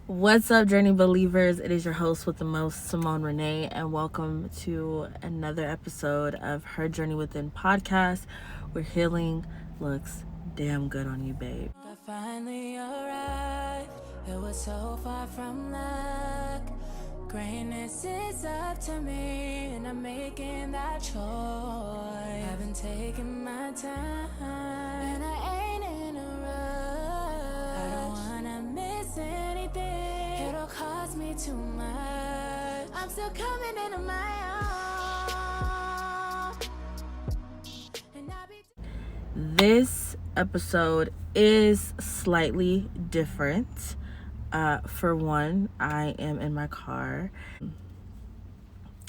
What's up, Journee Believers? It is your host with the most, Symone Ranaye, and welcome to another episode of Her Journee Within Podcast, where healing looks damn good on you, babe. I finally arrived. It was so far from luck. Greatness is up to me, and I'm making that choice. I've been taking my time, and I ain't in a rush. I don't wanna miss anything. It'll cost me too much. I'm still coming into my own. And I be This episode is slightly different. For one, I am in my car.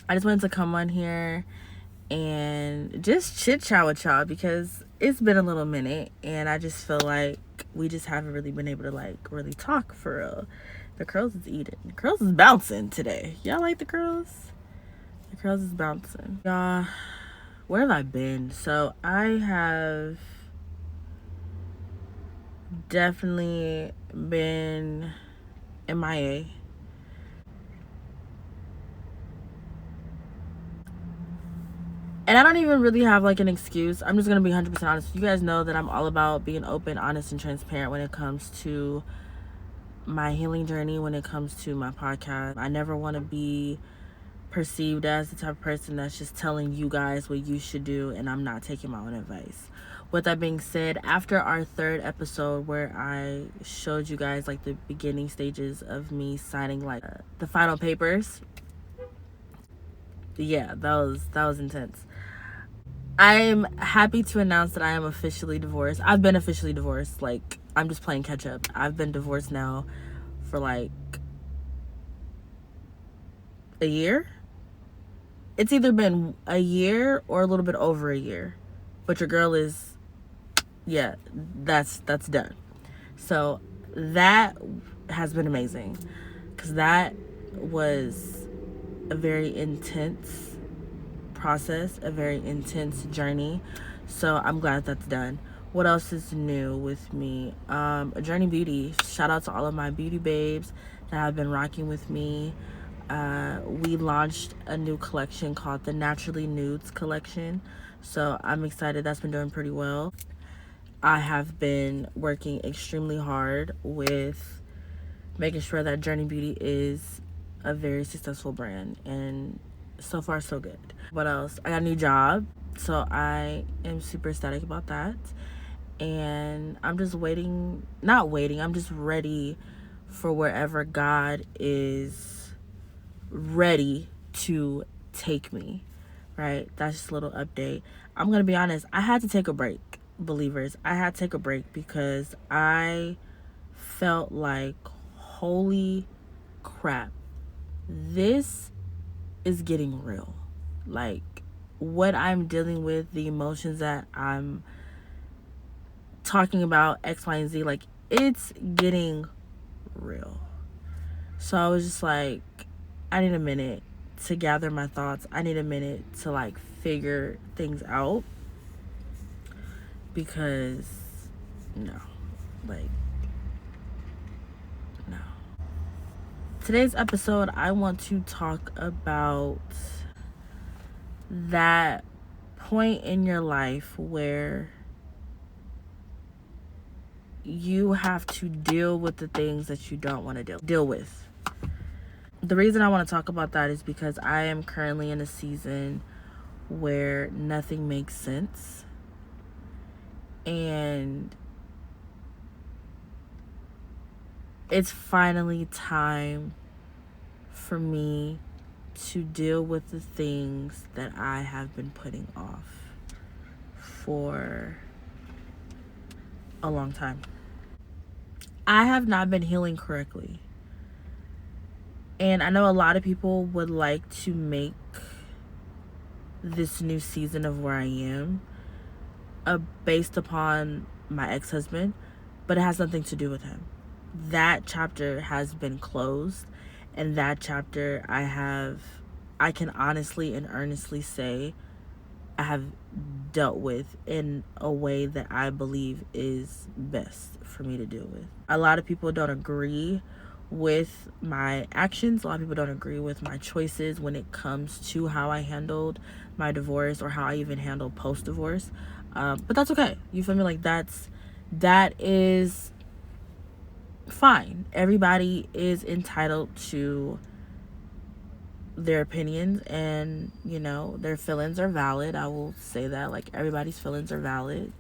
I just wanted to come on here and just chit chat with y'all because it's been a little minute and I just feel like we just haven't really been able to really talk for real. The curls is eating. The curls is bouncing today. Y'all like the curls? The curls is bouncing. Y'all, where have I been? So I have definitely been MIA. And I don't even really have an excuse. I'm just going to be 100% honest. You guys know that I'm all about being open, honest, and transparent when it comes to my healing journey, when it comes to my podcast. I never want to be perceived as the type of person that's just telling you guys what you should do and I'm not taking my own advice. With that being said, after our third episode where I showed you guys the beginning stages of me signing the final papers, yeah, that was intense. I'm happy to announce that I am officially divorced. I've been officially divorced. I'm just playing catch up. I've been divorced now for a year. It's either been a year or a little bit over a year. But your girl is, yeah, that's done. So that has been amazing because that was a very intense process, a very intense journey. So I'm glad that's done. What else is new with me? Journee Beauty. Shout out to all of my beauty babes that have been rocking with me. We launched a new collection called the Naturally Nudes collection. So I'm excited. That's been doing pretty well. I have been working extremely hard with making sure that Journee Beauty is a very successful brand, and so far so good. What else? I got a new job, so I am super ecstatic about that. And I'm just I'm just ready for wherever God is ready to take me, right? That's just a little update. I'm gonna be honest, I had to take a break, believers. I had to take a break because I felt like, holy crap, this is getting real. What I'm dealing with, the emotions that I'm talking about, X, Y, and Z, it's getting real. So I was just I need a minute to gather my thoughts. I need a minute to figure things out because no. Today's episode, I want to talk about that point in your life where you have to deal with the things that you don't want to deal with. The reason I want to talk about that is because I am currently in a season where nothing makes sense. And it's finally time for me to deal with the things that I have been putting off for a long time. I have not been healing correctly. And I know a lot of people would like to make this new season of where I am based upon my ex-husband, but it has nothing to do with him. That chapter has been closed, and that chapter I can honestly and earnestly say I have dealt with in a way that I believe is best for me to deal with. A lot of people don't agree with my actions. A lot of people don't agree with my choices when it comes to how I handled my divorce or how I even handled post-divorce. But that's okay. You feel me? Like, that is fine. Everybody is entitled to their opinions, and their feelings are valid. I will say that. Like, everybody's feelings are valid.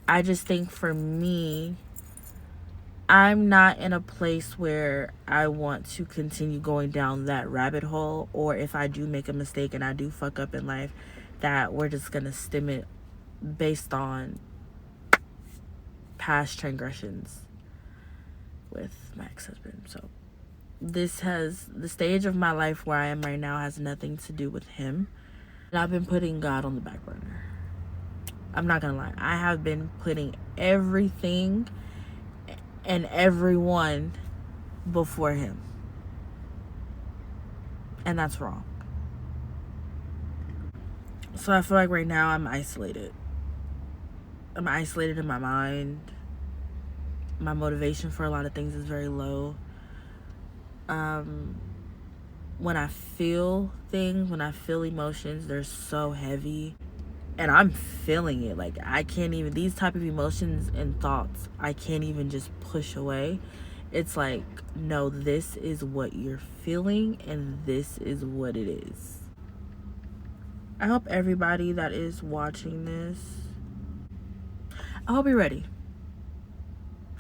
I just think for me, I'm not in a place where I want to continue going down that rabbit hole, or if I do make a mistake and I do fuck up in life, that we're just gonna stem it based on past transgressions with my ex-husband. So the stage of my life where I am right now has nothing to do with him. And I've been putting God on the back burner. I'm not gonna lie. I have been putting everything and everyone before him. And that's wrong. So I feel like right now I'm isolated. I'm isolated in my mind. My motivation for a lot of things is very low. When I feel things, when I feel emotions, they're so heavy. And I'm feeling it. Like, I can't even, these type of emotions and thoughts, I can't even just push away. It's like, no, this is what you're feeling, and this is what it is. I hope everybody that is watching this, I hope you're ready.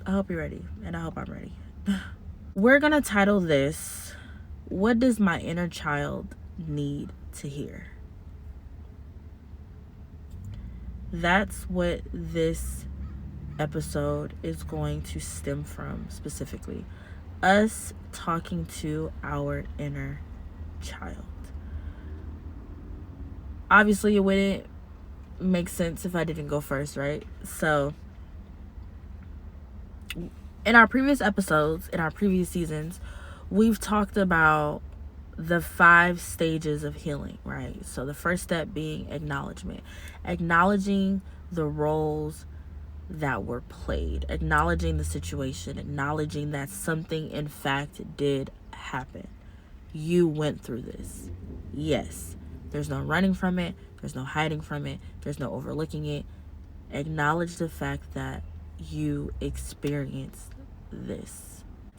I hope you're ready, and I hope I'm ready. We're gonna title this, "What Does My Inner Child Need to Hear?" That's what this episode is going to stem from, specifically. Us talking to our inner child. Obviously, it wouldn't make sense if I didn't go first, right? So, in our previous episodes, in our previous seasons, we've talked about the 5 stages of healing, right? So the first step being acknowledgement. Acknowledging the roles that were played. Acknowledging the situation. Acknowledging that something, in fact, did happen. You went through this. Yes. There's no running from it. There's no hiding from it. There's no overlooking it. Acknowledge the fact that you experienced this.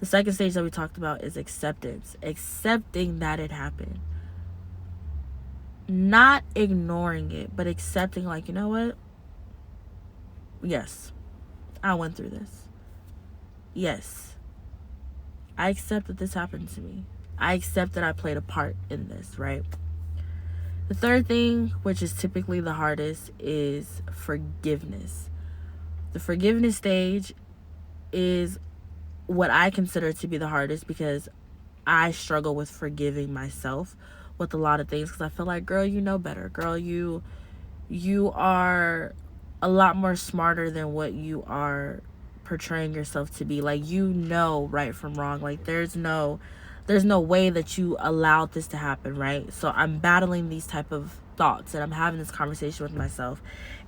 The second stage that we talked about is acceptance. Accepting that it happened. Not ignoring it, but accepting, like, you know what? Yes, I went through this. Yes, I accept that this happened to me. I accept that I played a part in this, right? The third thing, which is typically the hardest, is forgiveness. The forgiveness stage is what I consider to be the hardest, because I struggle with forgiving myself with a lot of things, because I feel like, girl, you know better. Girl, you are a lot more smarter than what you are portraying yourself to be. Like, you know right from wrong. Like, there's no way that you allowed this to happen, right? So I'm battling these type of thoughts, and I'm having this conversation with myself,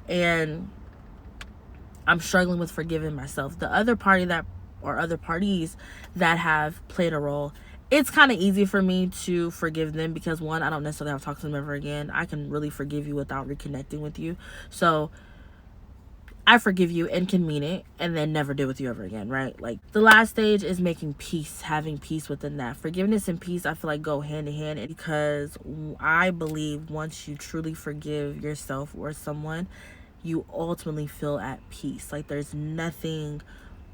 and I'm struggling with forgiving myself. The other party other parties that have played a role, it's kind of easy for me to forgive them, because one, I don't necessarily have to talk to them ever again. I can really forgive you without reconnecting with you. So I forgive you and can mean it, and then never deal with you ever again, right? Like, the last stage is making peace, having peace within that. Forgiveness and peace, I feel like, go hand in hand, because I believe once you truly forgive yourself or someone, you ultimately feel at peace. Like, there's nothing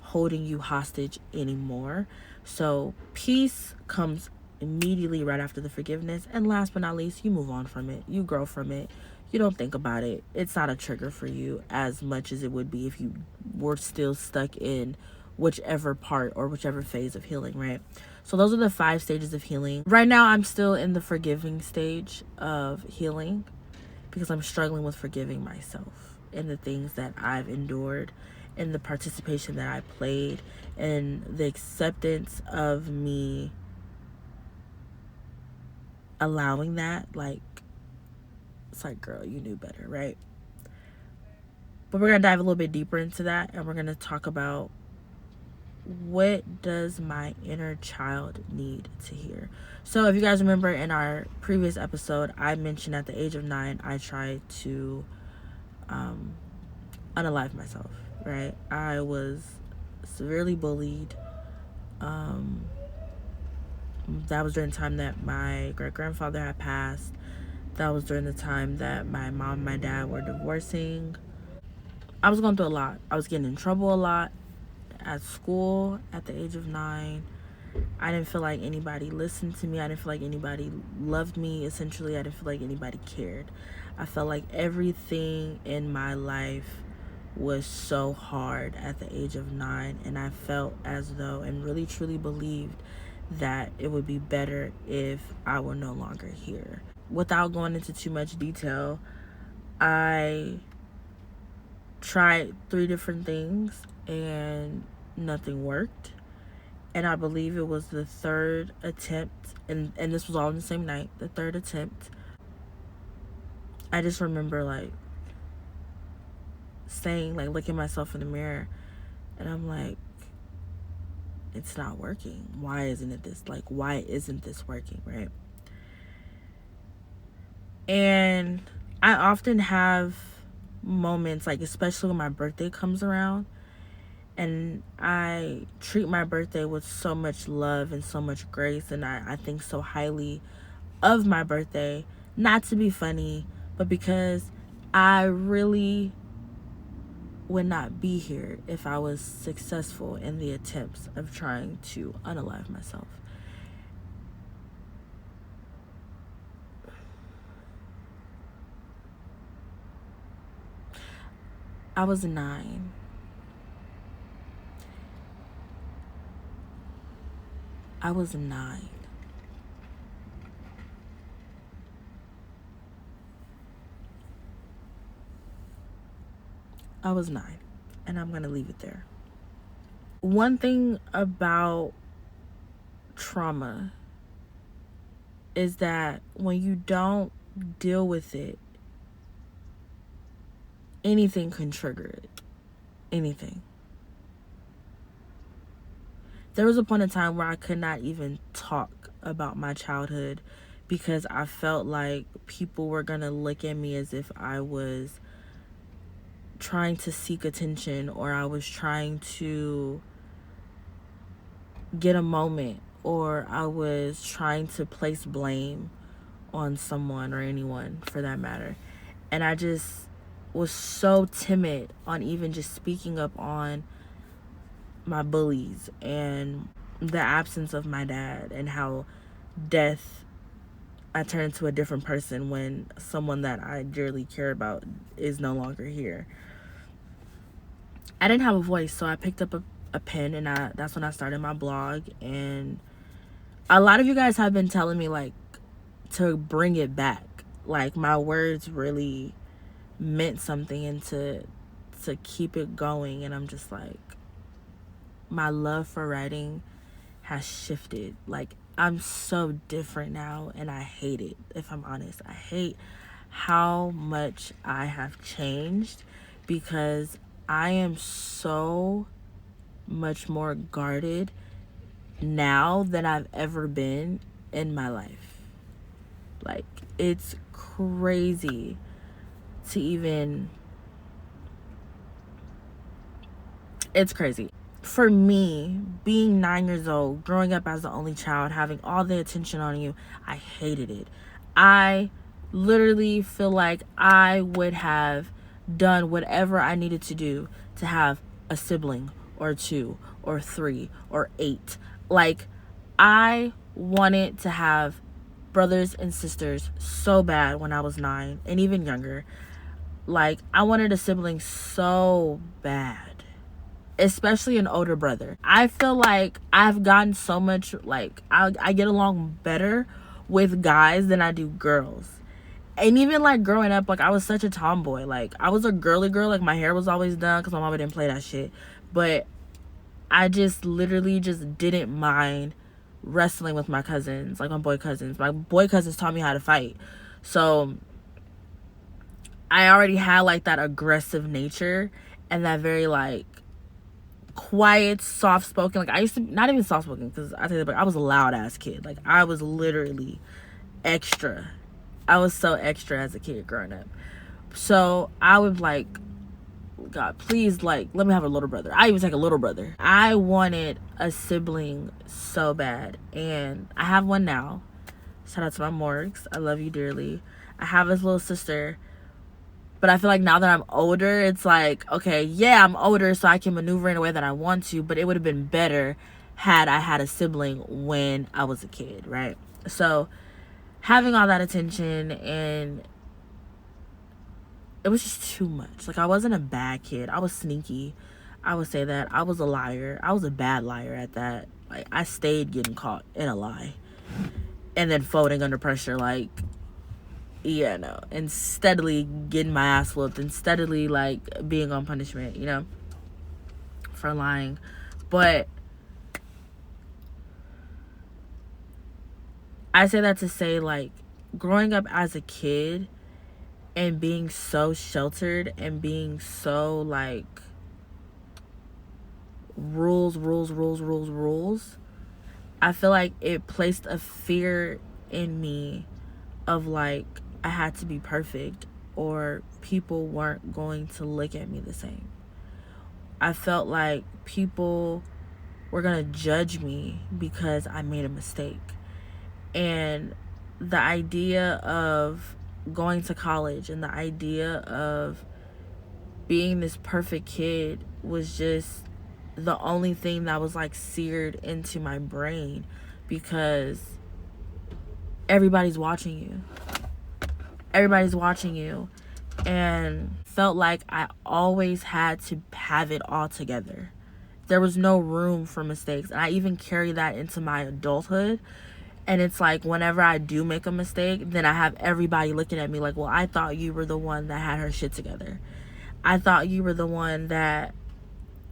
holding you hostage anymore. So peace comes immediately right after the forgiveness. And last but not least, you move on from it. You grow from it. You don't think about it. It's not a trigger for you as much as it would be if you were still stuck in whichever part or whichever phase of healing, right? So those are the 5 stages of healing. Right now, I'm still in the forgiving stage of healing, because I'm struggling with forgiving myself and the things that I've endured, and the participation that I played, and the acceptance of me allowing that. Like, it's like, girl, you knew better, right? But we're gonna dive a little bit deeper into that, and we're gonna talk about what does my inner child need to hear? So if you guys remember in our previous episode, I mentioned at the age of 9, I tried to unalive myself, right? I was severely bullied. That was during the time that my great-grandfather had passed. That was during the time that my mom and my dad were divorcing. I was going through a lot. I was getting in trouble a lot at school at the age of 9. I didn't feel like anybody listened to me. I didn't feel like anybody loved me. Essentially, I didn't feel like anybody cared. I felt like everything in my life was so hard at the age of 9, and I felt as though, and really truly believed, that it would be better if I were no longer here. Without going into too much detail, I tried 3 different things and nothing worked. And I believe it was the 3rd attempt, and this was all in the same night, the 3rd attempt. I just remember like saying, like looking myself in the mirror, and I'm like, it's not working. Why isn't this working, right? And I often have moments, like especially when my birthday comes around, and I treat my birthday with so much love and so much grace, and I think so highly of my birthday, not to be funny, but because I really would not be here if I was successful in the attempts of trying to unalive myself. I was 9. I was 9. I was 9, and I'm going to leave it there. One thing about trauma is that when you don't deal with it, anything can trigger it. Anything. There was a point in time where I could not even talk about my childhood because I felt like people were going to look at me as if I was trying to seek attention, or I was trying to get a moment, or I was trying to place blame on someone or anyone for that matter. And I just was so timid on even just speaking up on my bullies and the absence of my dad, and how I turned into a different person when someone that I dearly care about is no longer here. I didn't have a voice, so I picked up a pen, and that's when I started my blog. And a lot of you guys have been telling me like to bring it back, like my words really meant something, and to keep it going. And I'm just like, my love for writing has shifted. Like, I'm so different now, and I hate it. If I'm honest, I hate how much I have changed, because I am so much more guarded now than I've ever been in my life. Like, it's crazy to even... It's crazy. For me, being 9 years old, growing up as the only child, having all the attention on you, I hated it. I literally feel like I would have done whatever I needed to do to have a sibling or 2 or 3 or 8. Like, I wanted to have brothers and sisters so bad when I was 9 and even younger. Like, I wanted a sibling so bad, especially an older brother. I feel like I've gotten so much, like, I get along better with guys than I do girls. And even like growing up, like I was such a tomboy. Like, I was a girly girl. Like, my hair was always done because my mama didn't play that shit. But I just literally just didn't mind wrestling with my cousins, like my boy cousins. My boy cousins taught me how to fight. So I already had like that aggressive nature and that very like quiet, soft spoken. Like I used to, not even soft spoken, because I tell you, but I was a loud ass kid. Like I was literally extra. I was so extra as a kid growing up. So I would like, God, please, like, let me have a little brother. I even take a little brother. I wanted a sibling so bad, and I have one now. Shout out to my Morgs. I love you dearly. I have this little sister, but I feel like now that I'm older, it's like, okay, yeah, I'm older, so I can maneuver in a way that I want to, but it would have been better had I had a sibling when I was a kid, right? So having all that attention, and it was just too much. Like, I wasn't a bad kid. I was sneaky. I would say that. I was a liar. I was a bad liar at that. Like, I stayed getting caught in a lie. And then folding under pressure, like, yeah, no. And steadily getting my ass whooped. And steadily, like, being on punishment, you know, for lying. But I say that to say, like, growing up as a kid and being so sheltered and being so like rules, I feel like it placed a fear in me of like I had to be perfect or people weren't going to look at me the same. I felt like people were gonna judge me because I made a mistake. And the idea of going to college and the idea of being this perfect kid was just the only thing that was like seared into my brain, because everybody's watching you, and felt like I always had to have it all together. There was no room for mistakes, and I even carry that into my adulthood. And it's like whenever I do make a mistake, then I have everybody looking at me like, well, I thought you were the one that had her shit together. I thought you were the one that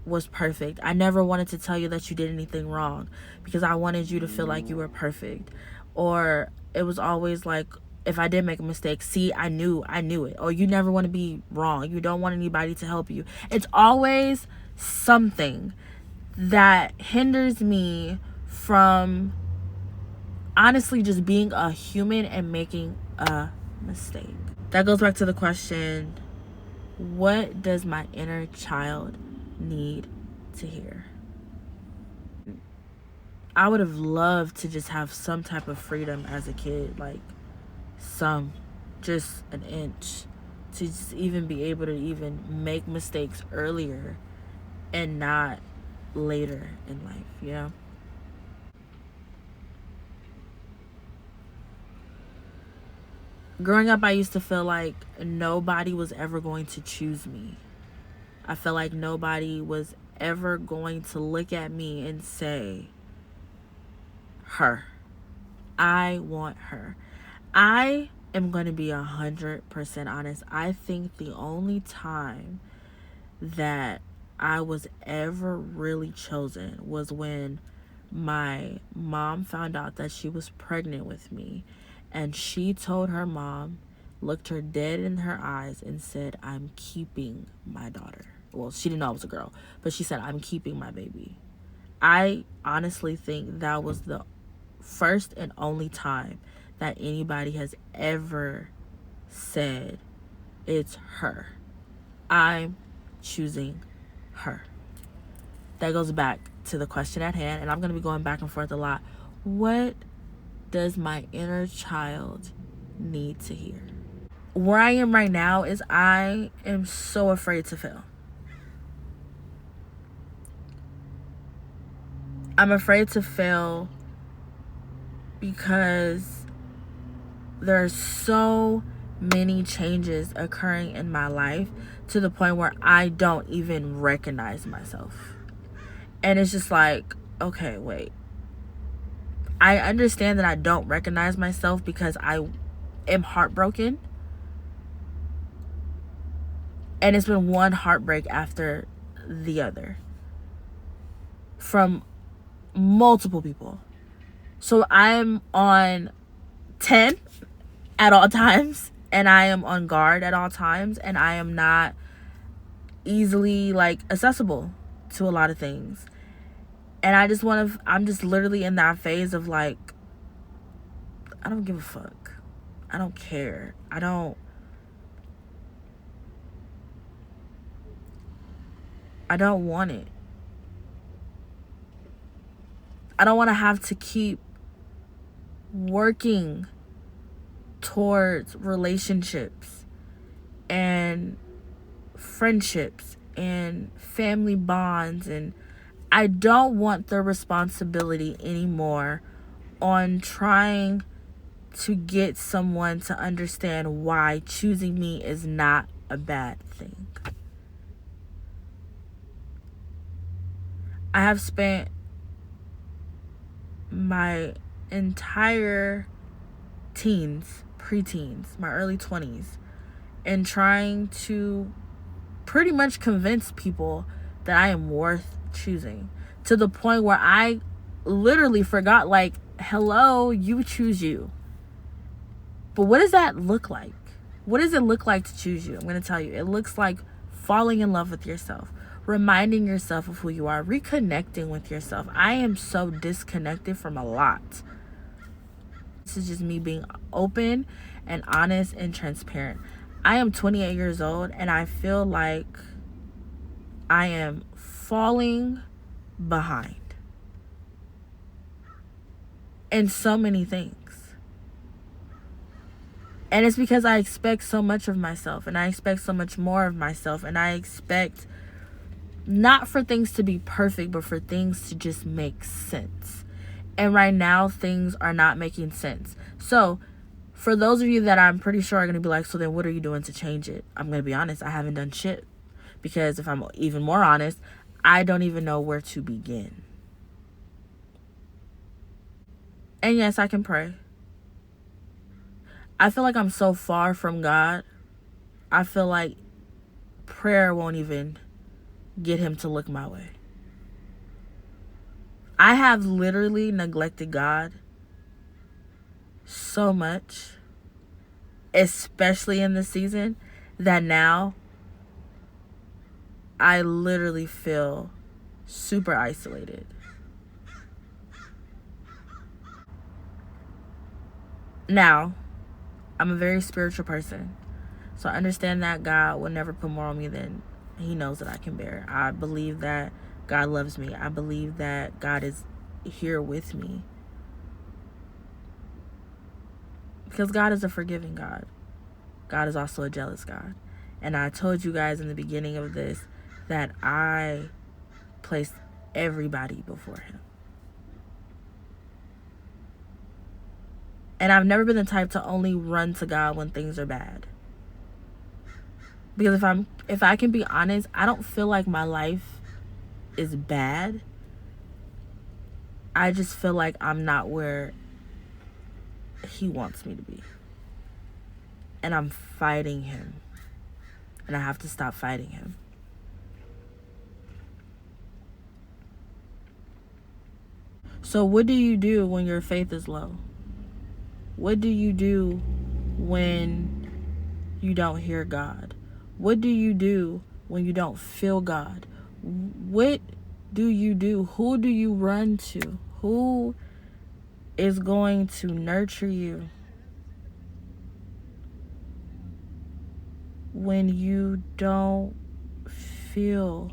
was perfect. I never wanted to tell you that you did anything wrong because I wanted you to feel like you were perfect. Or it was always like, if I did make a mistake, see, I knew it. Or you never want to be wrong. You don't want anybody to help you. It's always something that hinders me from honestly just being a human and making a mistake. That goes back to the question, what does my inner child need to hear? I would have loved to just have some type of freedom as a kid, like just an inch, to just even be able to even make mistakes earlier and not later in life, you know? Growing up, I used to feel like nobody was ever going to choose me. I felt like nobody was ever going to look at me and say, her. I want her. I am going to be 100% honest. I think the only time that I was ever really chosen was when my mom found out that she was pregnant with me. And she told her mom, looked her dead in her eyes and said, I'm keeping my daughter. Well, she didn't know I was a girl, but she said, I'm keeping my baby. I honestly think that was the first and only time that anybody has ever said, it's her. I'm choosing her. That goes back to the question at hand, and I'm going to be going back and forth a lot. What does my inner child need to hear? Where I am right now is I am so afraid to fail. I'm afraid to fail because there are so many changes occurring in my life to the point where I don't even recognize myself. And it's just like, okay, wait. I understand that I don't recognize myself because I am heartbroken. And it's been one heartbreak after the other from multiple people. So I'm on 10 at all times, and I am on guard at all times, and I am not easily like accessible. to a lot of things. And I'm just literally in that phase of like, I don't give a fuck. I don't care. I don't want it. I don't want to have to keep working towards relationships and friendships and family bonds, and I don't want the responsibility anymore on trying to get someone to understand why choosing me is not a bad thing. I have spent my entire teens, preteens, my early 20s, in trying to pretty much convince people that I am worth choosing, to the point where I literally forgot, like, hello, you choose you. But what does that look like? What does it look like to choose you? I'm going to tell you. It looks like falling in love with yourself, reminding yourself of who you are, reconnecting with yourself. I am so disconnected from a lot. This is just me being open and honest and transparent. I am 28 years old and I feel like I am falling behind in so many things. And it's because I expect so much of myself, and I expect so much more of myself, and I expect not for things to be perfect, but for things to just make sense. And right now, things are not making sense. So, for those of you that I'm pretty sure are going to be like, so then what are you doing to change it? I'm going to be honest, I haven't done shit. Because if I'm even more honest, I don't even know where to begin. And yes, I can pray. I feel like I'm so far from God. I feel like prayer won't even get him to look my way. I have literally neglected God so much, especially in this season, that now I literally feel super isolated. Now, I'm a very spiritual person, so I understand that God will never put more on me than he knows that I can bear. I believe that God loves me. I believe that God is here with me. Because God is a forgiving God. God is also a jealous God. And I told you guys in the beginning of this that I place everybody before him. And I've never been the type to only run to God when things are bad. Because if I can be honest, I don't feel like my life is bad. I just feel like I'm not where he wants me to be. And I'm fighting him. And I have to stop fighting him. So what do you do when your faith is low? What do you do when you don't hear God? What do you do when you don't feel God? What do you do? Who do you run to? Who is going to nurture you when you don't feel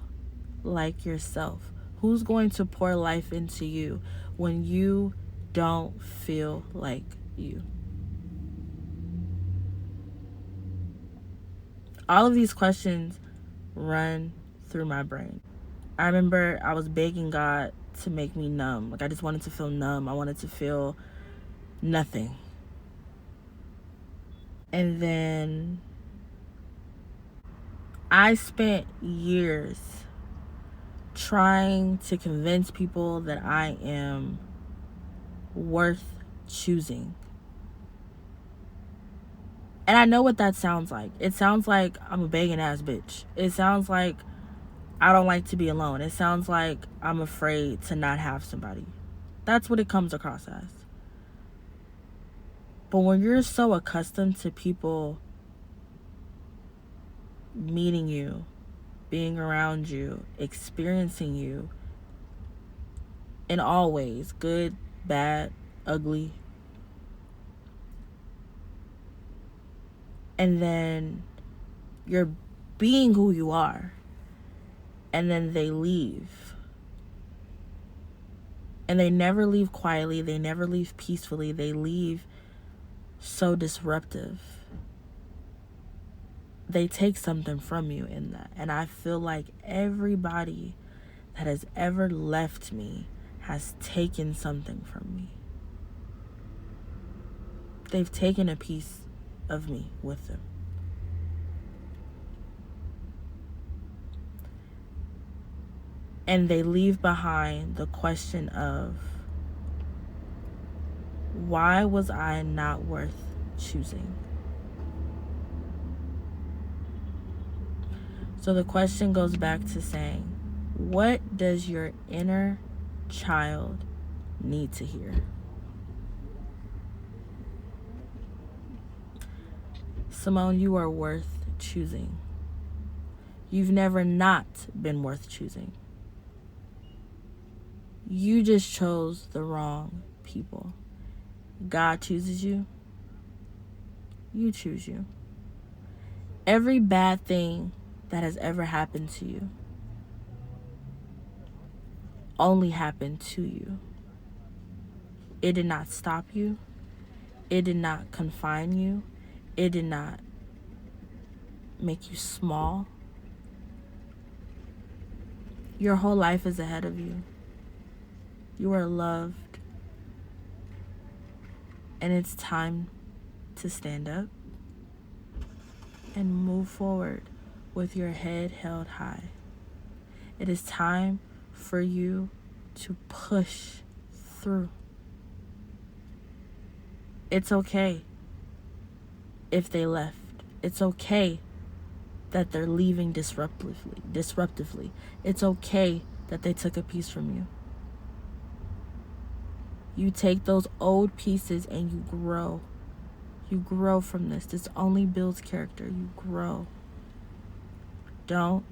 like yourself? Who's going to pour life into you when you don't feel like you? All of these questions run through my brain. I remember I was begging God to make me numb. Like, I just wanted to feel numb. I wanted to feel nothing. And then I spent years trying to convince people that I am worth choosing. And I know what that sounds like. It sounds like I'm a begging ass bitch. It sounds like I don't like to be alone. It sounds like I'm afraid to not have somebody. That's what it comes across as. But when you're so accustomed to people meeting you being around you, experiencing you in all ways, good, bad, ugly. And then you're being who you are. And then they leave. And they never leave quietly. They never leave peacefully. They leave so disruptive. They take something from you in that. And I feel like everybody that has ever left me has taken something from me. They've taken a piece of me with them. And they leave behind the question of, why was I not worth choosing? So the question goes back to saying, what does your inner child need to hear? Symone, you are worth choosing. You've never not been worth choosing. You just chose the wrong people. God chooses you. You choose you. Every bad thing that has ever happened to you only happened to you. It did not stop you. It did not confine you. It did not make you small. Your whole life is ahead of you. You are loved. And it's time to stand up and move forward with your head held high. It is time for you to push through. It's okay if they left. It's okay that they're leaving disruptively. It's okay that they took a piece from you. You take those old pieces and you grow. You grow from this. This only builds character. You grow. Don't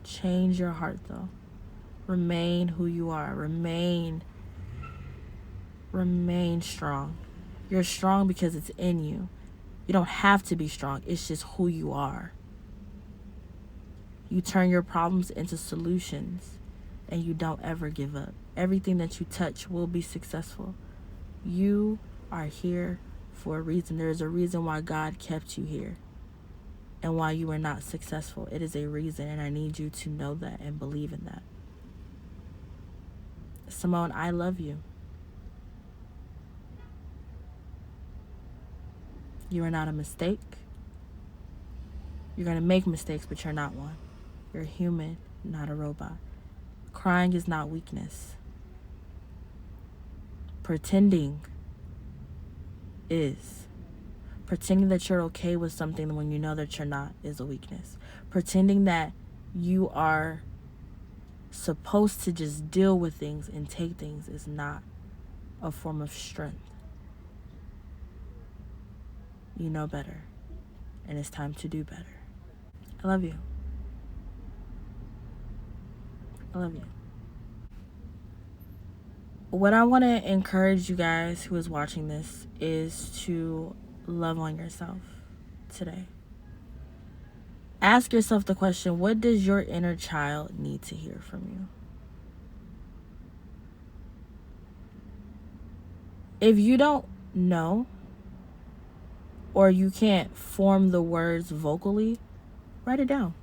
change your heart, though. Remain who you are. Remain strong. You're strong because it's in you. You don't have to be strong. It's just who you are. You turn your problems into solutions, and you don't ever give up. Everything that you touch will be successful. You are here for a reason. There is a reason why God kept you here and why you were not successful. It is a reason, and I need you to know that and believe in that. Symone, I love you. You are not a mistake. You're going to make mistakes, but you're not one. You're human, not a robot. Crying is not weakness. Pretending is. Pretending that you're okay with something when you know that you're not is a weakness. Pretending that you are supposed to just deal with things and take things is not a form of strength. You know better, and it's time to do better. I love you. I love you. What I want to encourage you guys who is watching this is to love on yourself today. Ask yourself the question, what does your inner child need to hear from you? If you don't know, or you can't form the words vocally, write it down.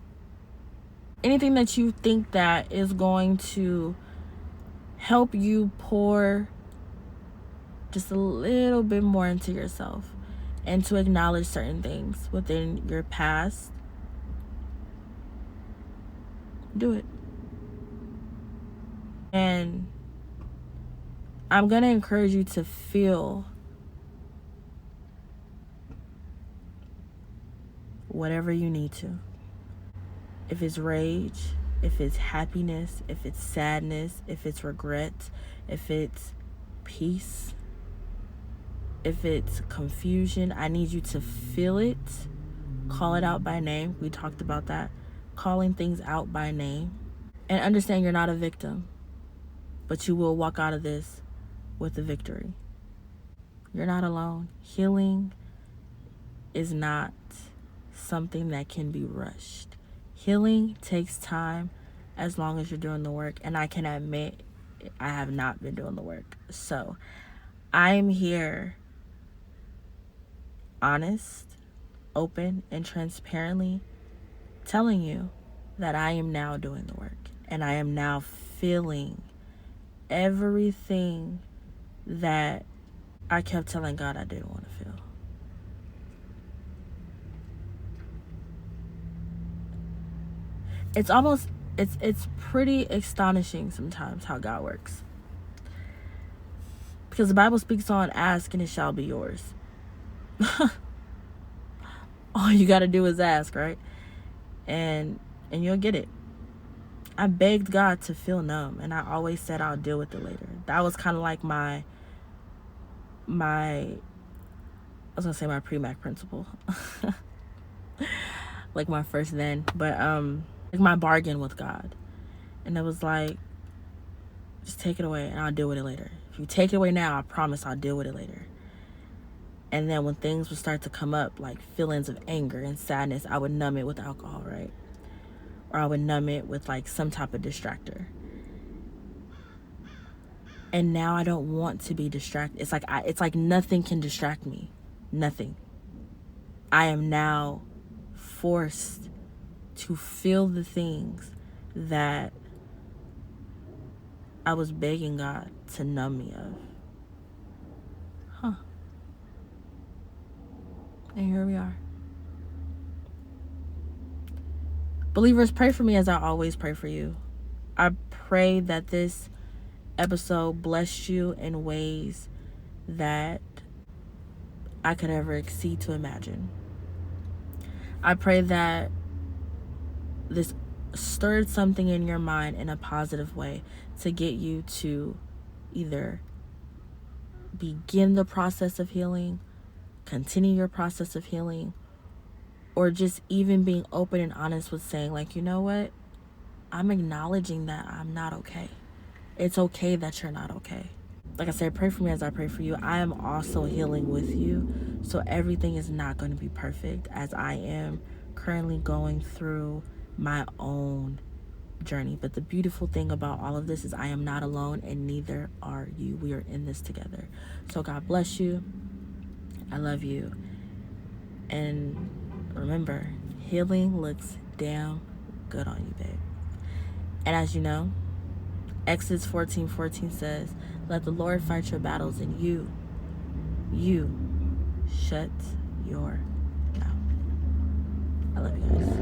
Anything that you think that is going to help you pour just a little bit more into yourself and to acknowledge certain things within your past, do it. And I'm going to encourage you to feel whatever you need to. If it's rage, if it's happiness, if it's sadness, if it's regret, if it's peace, if it's confusion, I need you to feel it. Call it out by name. We talked about that. calling things out by name, and understand you're not a victim, but you will walk out of this with a victory. You're not alone. Healing is not something that can be rushed. Healing takes time as long as you're doing the work, and I can admit I have not been doing the work. So I'm here honest, open, and transparently telling you that I am now doing the work, and I am now feeling everything that I kept telling God I didn't want to feel. It's pretty astonishing sometimes how God works. Because the Bible speaks on ask and it shall be yours. All you got to do is ask, right? And you'll get it. I begged God to feel numb, and I always said I'll deal with it later. That was kind of like my I was going to say my pre-Mac principle. Like my first then, but like my bargain with God. And it was like, just take it away and I'll deal with it later. If you take it away now, I promise I'll deal with it later. And then when things would start to come up, like feelings of anger and sadness, I would numb it with alcohol, right? Or I would numb it with like some type of distractor. And now I don't want to be distracted. It's like nothing can distract me. Nothing. I am now forced to feel the things that I was begging God to numb me of. And here we are. Believers, pray for me as I always pray for you. I pray that this episode blessed you in ways that I could ever exceed to imagine. I pray that this stirred something in your mind in a positive way to get you to either begin the process of healing, continue your process of healing, or just even being open and honest with saying, like, you know what? I'm acknowledging that I'm not okay. It's okay that you're not okay. Like I said, pray for me as I pray for you. I am also healing with you. So everything is not going to be perfect, as I am currently going through my own journey. But the beautiful thing about all of this is I am not alone, and neither are you. We are in this together. So God bless you. I love you. And remember, healing looks damn good on you, babe. And as you know, Exodus 14:14 says, let the Lord fight your battles, and you shut your mouth. I love you guys.